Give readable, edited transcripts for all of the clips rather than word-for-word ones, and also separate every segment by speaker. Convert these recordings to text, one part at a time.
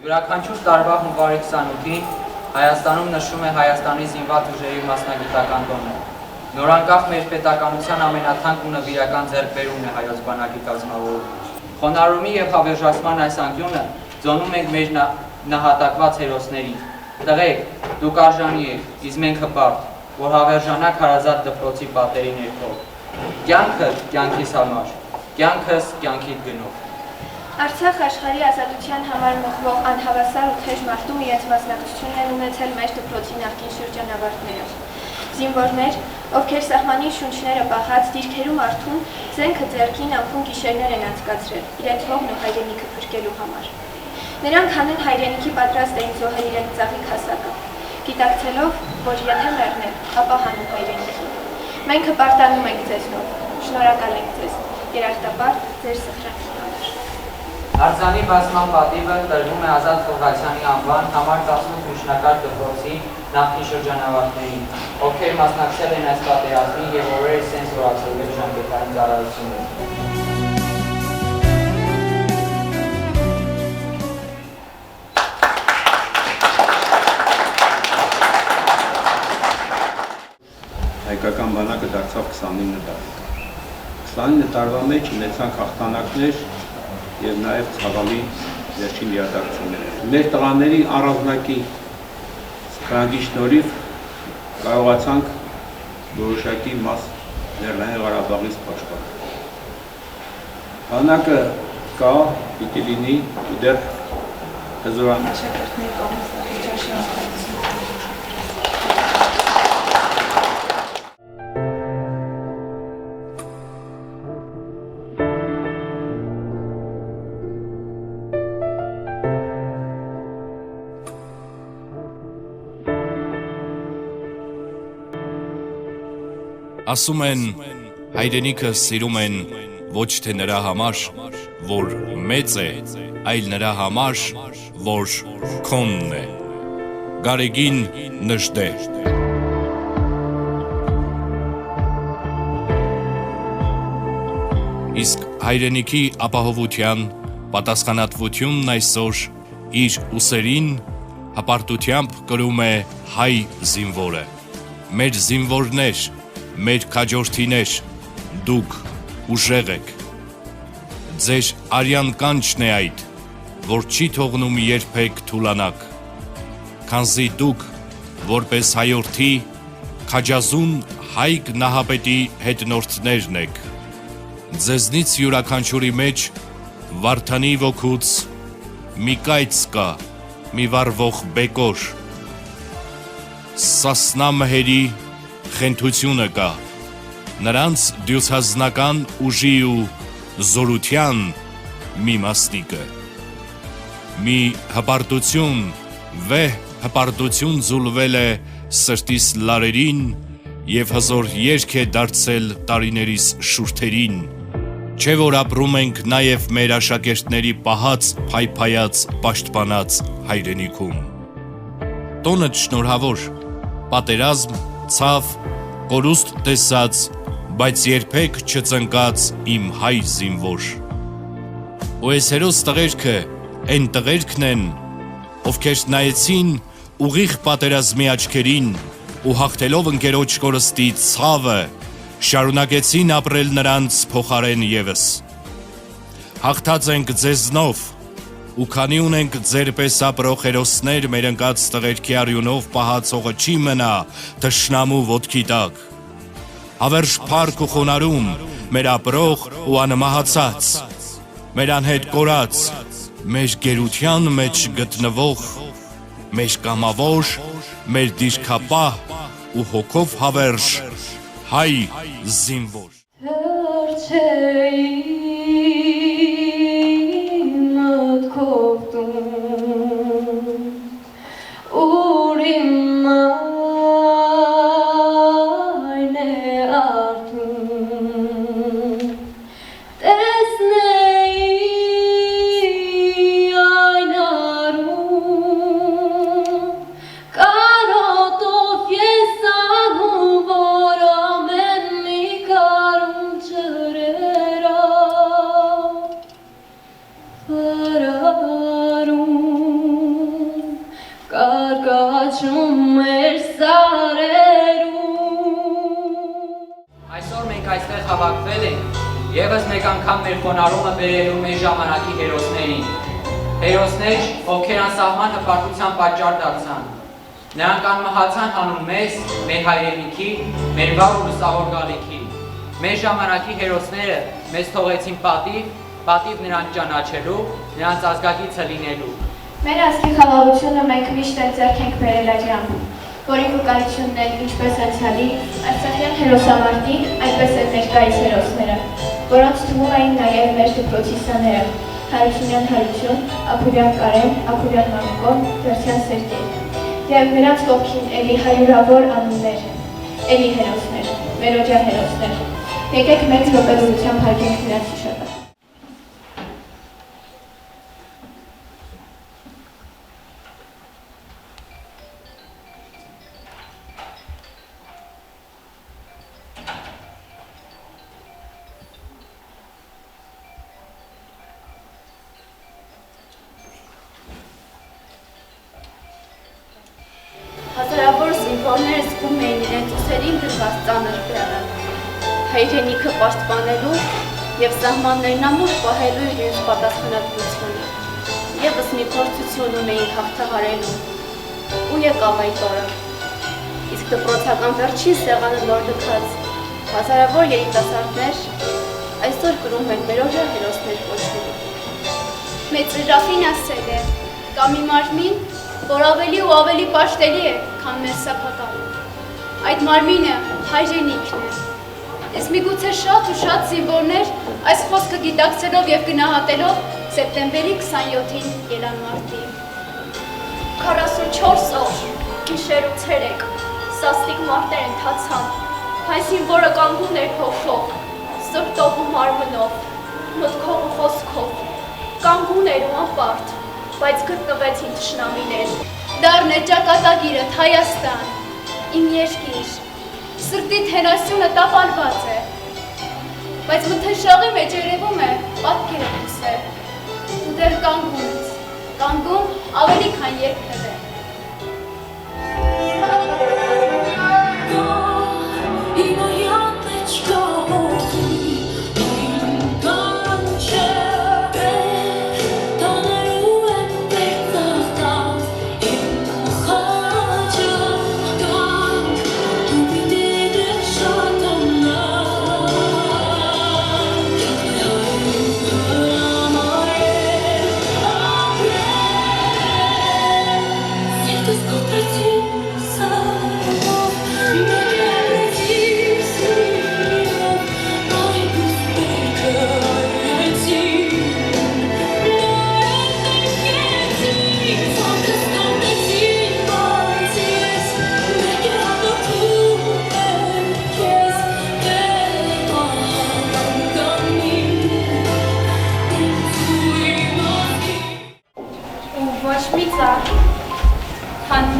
Speaker 1: Յուրաքանչյուր տարվա հունվարի 28-ին Հայաստանում նշվում է Հայաստանի զինված ուժերի մասնագիտական տոնը։ Նորանկախ մեր պետականության ամենաթանկ ու նվիրական ձեռքբերումն է հայոց բանակի կազմավորումը։ Խոնարհումի և հավերժացման այս անկյունը ձոնում ենք մեր նահատակված հերոսներին։ Տղեկ, դուք արժանի եք, իսկ մենք հպարտ, որ հավերժանակ հարազատ դպրոցի պատերի ներքո։ Կյանքը կյանքիս համար, կյանքս կյանքիդ գնով։
Speaker 2: Արցախ աշխարհի ազատության համար մղվող անհավասար ու թեժ մարտում իրենց մասնակցությունն են ունեցել մեր դպրոցի նախկին շրջանավարտները։ Զինվորներ, ովքեր սահմանի շունչները պահած դիրքերում արթուն զենքը ձեռքին անփուն գիշերներ են անցկացրել իրենց հողն ու հայրենիքը փրկելու համար։ Նրանք հանուն հայրենիքի պատրաստ էին զոհել իրենց ծաղիկ հասակը, գիտակցելով, որ եթե մեռնել, ապա հանուն հայրենիքի։ Մենք հպարտանում ենք ձեզնով, շնորհակալ ենք ձեզ, երախտապարտ ձեր սխրանի համար։
Speaker 1: Արձանի բացման պատիվը տրվում է Ազատ Խողացյանի անվան համար 18 միջնակարգ դպրոցի նախկին շրջանավարտներին, ովքեր մասնակցել են այս պատերազմին և օրերս են զորացրել ժամկետային ծառայություններ։
Speaker 3: Հայկական բանակը դարձավ 29 տարեկան։ 29 տարվա մեջ ունեցանք հաղթանակներ և նաև ցավալի վերջին իրադարձություններ։ Մեր տղաների առանձնակի սխրանքի շնորհիվ կարողացանք որոշակի մաս Լեռնային Ղարաբաղից պաշտպանել։ Բանակը կա, պիտի լինի ու դեռ հզորանա։
Speaker 4: Ասում են, հայրենիքը սիրում են ոչ թե նրա համար, որ մեծ է, այլ նրա համար, որ քոնն է։ Գարեգին Նժդե։ Իսկ հայրենիքի ապահովության պատասխանատվությունն այսօր իր ուսերին հպարտությամբ կրում է հայ զինվորը։ Մեր զինվորներ, մեր քաջորդիներ, դուք ուժեղ եք։ Ձեր արյան կանչն է այդ, որ չի թողնում երբեք թուլանաք, քանզի դուք, որպես հայորդի, քաջազուն հայ նահապետի հետնորդներն եք։ Ձեզնից յուրաքանչյուրի մեջ Վարդանի ոգուց մի կայծ կա, մի վառվող բեկոր, Սասնա մհերի խենթությունը կա, նրանց դյուցազնական ուժի ու զորության մի մասնիկը։ Մի հպարտություն, վեհ հպարտություն ձուլվել է սրտիս լարերին և հզոր երգ է դարձել տարիներիս շուրթերին, չէ որ ապրում ենք նաև մեր աշակերտների պահած, փայփայած, պաշտպանած հայրենիքում։ Տոնդ շնորհավոր, պատերազմ, ցավ, կորուստ տեսած, բայց երբեք չծնկած իմ հայ զինվոր։ Ու այս հերոս տղերքը են տղերքն են, ովքեր նայեցին ուղիղ պատերազմի աչքերին ու հաղթելով ընկերոջ կորստի ցավը, շարունակեցին ապրել նրանց փոխարեն ևս։ Հաղթած ենք ձեզնով, ու քանի ունենք ձեր պես ապրող հերոսներ, մեր ընկած տղերքի արյունով պահածողը չի մնա թշնամու ոտքի տակ։ Հավերժ փառք ու խոնարհում, մեր ապրող ու անմահացած, մեր անհետ կորած, մեր գերության մեջ գտնվող, մեր կամավոր, մեր դիրքապահ ու հոգով հավերժ հայ զինվոր։
Speaker 2: Կարոտ
Speaker 5: աչում մեր սարերում։
Speaker 1: Այսօր մենք այստեղ հավաքվել ենք եւս մեկ անգամ մեր խոնարհումը բերելու մեր ժամանակի հերոսներին։ Հերոսներ, ովքեր անսահման հպարտության պատճառ դարձան։ Նրանք անմահացան հանուն մեզ, մեր հայրենիքի, մեր վաղ ու լուսավոր գալիքի։ Մեր ժամանակի հերոսները մեզ թողեցին պատիվ նրանց ճանաչելու, նրանց ազգակիցը լինելու։
Speaker 2: Մեր ազգի խաղաղությունը մենք միշտ էլ ձեռք ենք բերել այժմ, որի վկայությունն էլ ինչպես անցյալի, Արցախյան հերոսամարտի, այնպես էլ ներկայիս հերոսները, որոնց թվում էին նաև մեր դպրոցի սաները՝ Հարությունյան Հարություն, Ափուրյան Կարեն, Ափուրյան Մամիկոն, Դրսյան Սերգեյ։ Եվ նրանց կողքին էլի հարյուրավոր անուններ, էլի հերոսներ, մերօջյա հերոսներ։ Եկեք մեկ րոպե լուրությամբ հարգենք նրանց հիշատակը։
Speaker 5: Հազարավոր զինվորներ զգում էին իրենց ուսերին դրված ծանր բեռը, հայրենիքը պաշտպանելու և սահմաններն ամուր պահելու իրենց պատասխանատվությունը, ևս մի փորձություն ունեին հաղթահարելու, ու եկավ այդ օրը։ Իսկ դպրոցական վերջին սեղանը նոր լքած հազարավոր երիտասարդներ այսօր կրում են մերօջյա հերոսներ կոչվելու։
Speaker 2: Մեծ Ռաֆին ասել է, կա մի մարմին, որ ավելի ու ավելի պաշտելի է, քան մեր սեփականը։ Այդ մարմինը հայրենիքն է։ Իսկ միգուցե շատ ու շատ զինվորներ այս խոսքը գիտակցելով և գնահատելով սեպտեմբերի 27-ին ելան մարտի։ 44 օր, գիշեր ու ցերեկ, սաստիկ մարտեր ընթացան, հայ զինվորը կանգուն էր հոգով, սրտով ու մարմնով, մտքով ու խոսքով, կանգուն էր ու անպարտ, բայց գտնվեցին թշնամիներ։ Դառն է ճակատագիրդ Հայաստան, իմ երկիր, սրտի թենասյունը տապալված է, բայց մթնշաղի մեջ երևում է պատկերը հուսել, ու դեռ կանգուն ավելի քան երբևէ։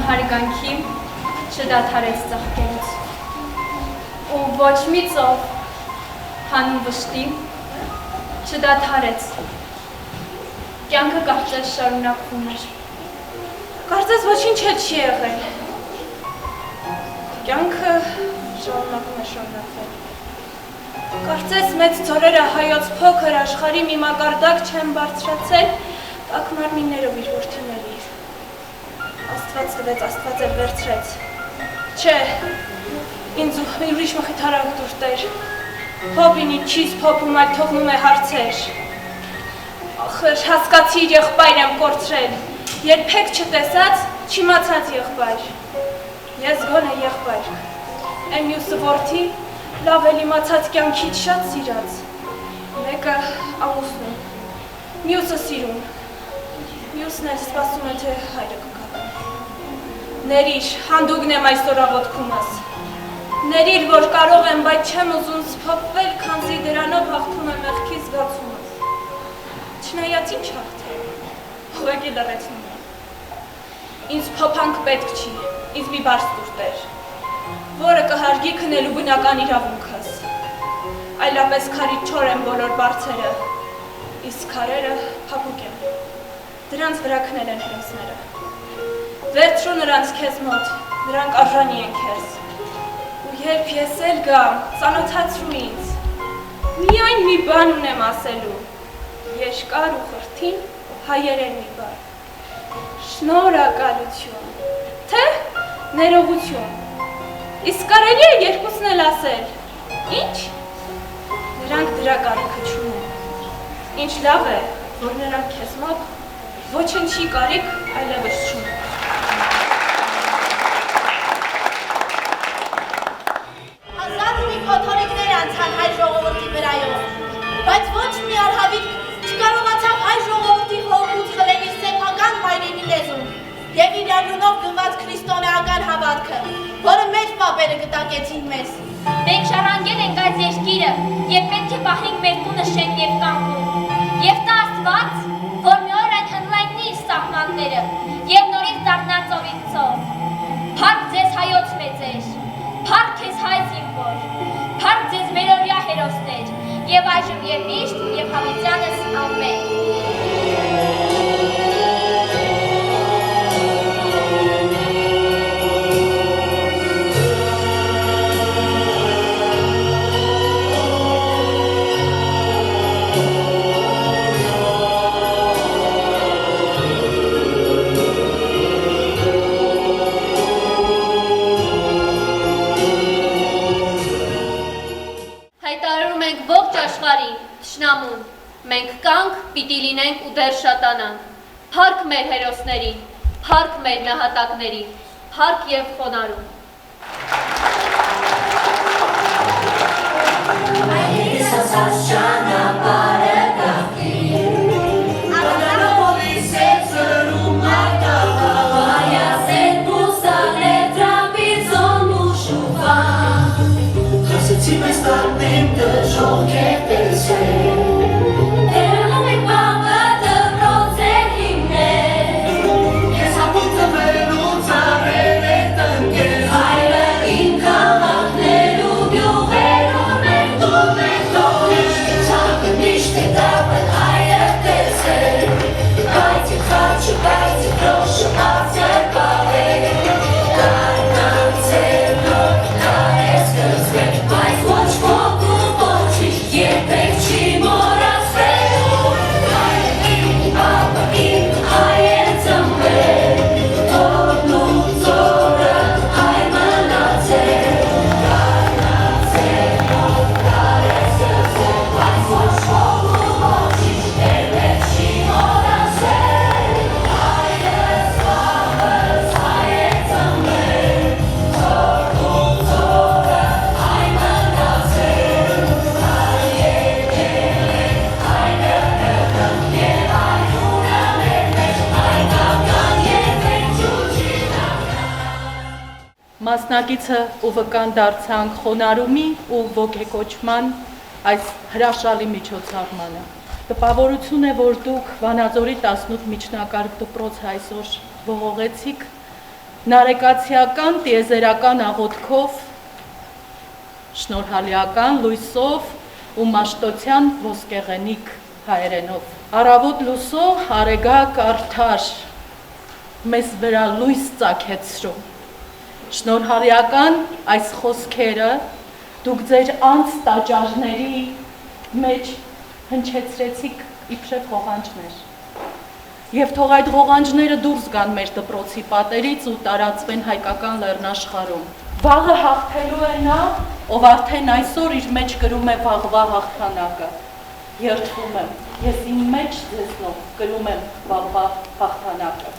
Speaker 2: Հարգանքի չդադարեց ծաղկելուց, ու ոչ մի ծով հանուն վշտի չդադարեց, կյանքը կարծես շարունակվում էր, կարծես ոչինչ հետ չի եղել, կյանքը շարունակվում է շարունակվել, կարծես մեծ ձորերը հայոց փոքր աշխարհի մի մակարդակ չեն բարձրացել տաք մարմիններով իր որդիների։ Աստված տվեց, Աստված էլ վերցրեց։ Չէ, ինձ ուրիշ մխիթարակ դուր տեր։ Փոփինի չիս փոփում, այդ թողնում է հարցեր։ Ախր հասկացի իր եղբայր եմ կորցրել, երբեք չտեսած, չիմացած եղբայր։ Ես գոնե եղբայր, այն մյուսը որդի, լավ էլ իմացած կյանքից շատ սիրած։ Մեկը ամուսնու, մյուսը սիրուն, մյուսն էլ սպասում է, թե հայրը կգա։ Ներիր, հանդուգն եմ այսօր աղոթքումս։ Ներիր, որ կարող եմ, բայց չեմ ուզում սփոփվել, քանզի դրանով հաղթում եմ մեղքի զգացումս։ Չնայած ինչ հաղթեմ, ուղղակի լռեցնում եմ։ Ինձ փոփանք պետք չի, ինձ մի բարձ դուր տեր, որը կհարգի քնելու բնական իրավունքս։ Այլապես քարից չոր են բոլոր բարձերը, իսկ քարերը փափուկ են։ Դրանց վրա քնել են հրոսները։
Speaker 6: Վերցրու նրանց քեզ մոտ, նրանք արժանի են քեզ։ Ու երբ ես էլ գամ, ծանոթացրու ինձ։ Միայն մի բան ունեմ ասելու։ Երկար ու խրթին հայերեն մի բառ։ Շնորհակալություն, թե ներողություն։ Իսկ կարելի է երկուսն էլ ասել։ Ինչ? Նրանք դրա կարիքը չունեն։ Ինչ լավ է, որ նրանք քեզ մոտ ոչնչի կարիք այլևս չունեն։
Speaker 7: Հազար ու մի փոթորիկներ անցան հայ ժողովրդի վրայով, բայց ոչ մի արհավիք չկարողացավ հայ ժողովրդի հոգուց խլել իր սեփական հայրենի լեզուն և իր անունով գնված քրիստոնեական հավատքը, որը մեր պապերը գտակեցին մեզ։
Speaker 8: Մենք շարանգել ենք այս երկիրը և պետք է պահենք մեր տունը շեն և կանգուն։ Եվ տա Աստված, որ մի օր այն հնլայնի իր սահմանները և նորից դառնա ծովից ծով։ Փառք ձեզ հայոց մեծեր, փառք քեզ հայ զինվոր, փառք ձեզ մերօրյա հերոսներ, և այժմ և միշտ և հավիտյանս ամեն։
Speaker 5: Հայտարարում ենք ողջ աշխարհին, թշնամուն, մենք կանք պիտի լինենք ու դեռ շատանանք, փառք մեր հերոսներին, փառք մեր նահատակներին, փառք և խոնարհում։
Speaker 7: Հայրենիս ասած ճանապարհը գաղթի, Անդրանոպոլիս է ծրում արկաղա, Հայասեն բուսաներ դրապից ոնուշուվա, Հասեցի մեզ տարնեմ դժող կետեցել, Դերանում եք բամը դպրոց է հիմնել, Ես հապում տվելու ծարել է տնկել, Հայրը իմ կաղաքներ ու գյուղերում եք դում եք դողիշ, Կեցակը միշտ է դապն հայր տեսել, Բայց իմ խաչը, բայց իմ ռոշը արձեր բաղել, Կարնանցել նոր կարես կրծվել, Բայց ոչ ոք ու ոչիշ երբեք չի մորացվել, Հայրը իմ, պապը իմ, հայ է ծնվել, Տորն ու ծորը հայ մնացել, Կարնանցել նոր կարես կրծվել, Բայց ոչ ոք ու ոչիշ երբեք չի մորացվել, Հայրս, պապս հայ է ծնվել, Տորն ու ծորը հայ մնացել, Հայ եկել եք, հայ ներդրդն և այրունը մեր մեջ, Հայ կապկան երբեք ջուջի
Speaker 9: Մասնակիցը ու վկան դարձանք խոնարհումի ու ոգեկոչման այս հրաշալի միջոցառմանը։ Տպավորություն է, որ դուք Վանաձորի 18 միջնակարգ դպրոցը այսօր ողողեցիք նարեկացիական տիեզերական աղոթքով, շնորհալիական լույսով ու մաշտոցյան ոսկեղենիկ հայերենով։ Առավոտ լուսող արեգակ արդար մեզ վրա լույս ծագեցրու։ Շնորհալիական այս խոսքերը դուք ձեր անց տաճարների մեջ հնչեցրեցիք իբրև ղողանջներ։ Եվ թող այդ ղողանջները դուրս գան մեր դպրոցի պատերից ու տարածվեն հայկական լեռնաշխարհում։ Վաղը հաղթելու է նա, ով արդեն այսօր իր մեջ կրում է վաղվա հաղթանակը։ Երդվում եմ, ես իմ մեջ ձեզնով կրում եմ վաղվա հաղթանակը։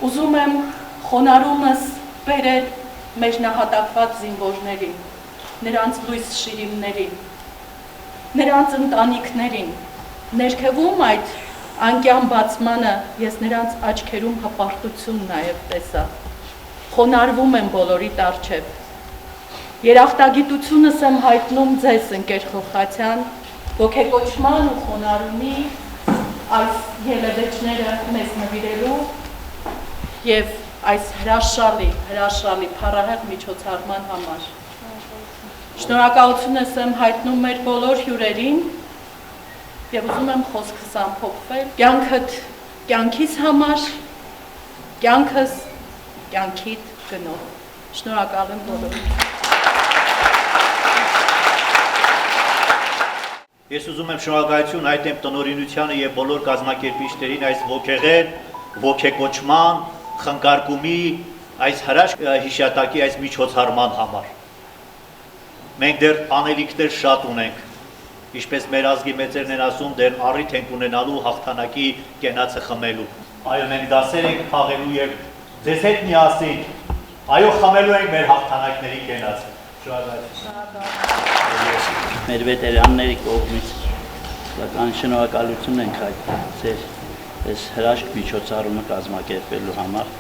Speaker 9: Ուզում եմ խոնարհումս բերել մեր նահատակված զինվորներին, նրանց լույս շիրիմներին, նրանց ընտանիքներին, ներքևում այդ անկյան բացմանը ես նրանց աչքերում հպարտություն նաև տեսա, խոնարհվում եմ բոլորիդ առջև, երախտագիտությունս եմ հայտնում ձեզ ընկեր Խլխացյան, ոգեկոչման ու խոնարհումի այս ելևէջները մեզ նվիրելու և այս հրաշալի փառահեղ միջոցառման համար։ Շնորհակալությունս եմ հայտնում մեր բոլոր հյուրերին և ուզում եմ խոսքս ամփոփվել։ Կյանքդ կյանքիս համար կյանքս կյանքիդ գնով։ Շնորհակալ եմ բոլորին։
Speaker 10: Ես ուզում եմ շնորհակալություն հայտնեմ տնօրինությանը եւ բոլոր կազմակերպիչներին այս ողջեղեն, ողջեկոչման, խնկարկումի, այս հրաշք հիշատակի այս միջոցառման համար։ Մենք դեռ անելիքներ շատ ունենք, ինչպես մեր ազգի մեծերն են ասում, դեռ առիթ ենք ունենալու հաղթանակի կենացը խմելու։ Այո, մենք դասեր ենք խաղելու եւ ձեզ հետ միասին, այո, խմելու ենք մեր հաղթանակների կենացը։
Speaker 11: Մեր վետերանների կողմից բական շնորհակալություն ենք հայտնում ձեր այս հրաշք միջոցառումը կազմակերպելու համար։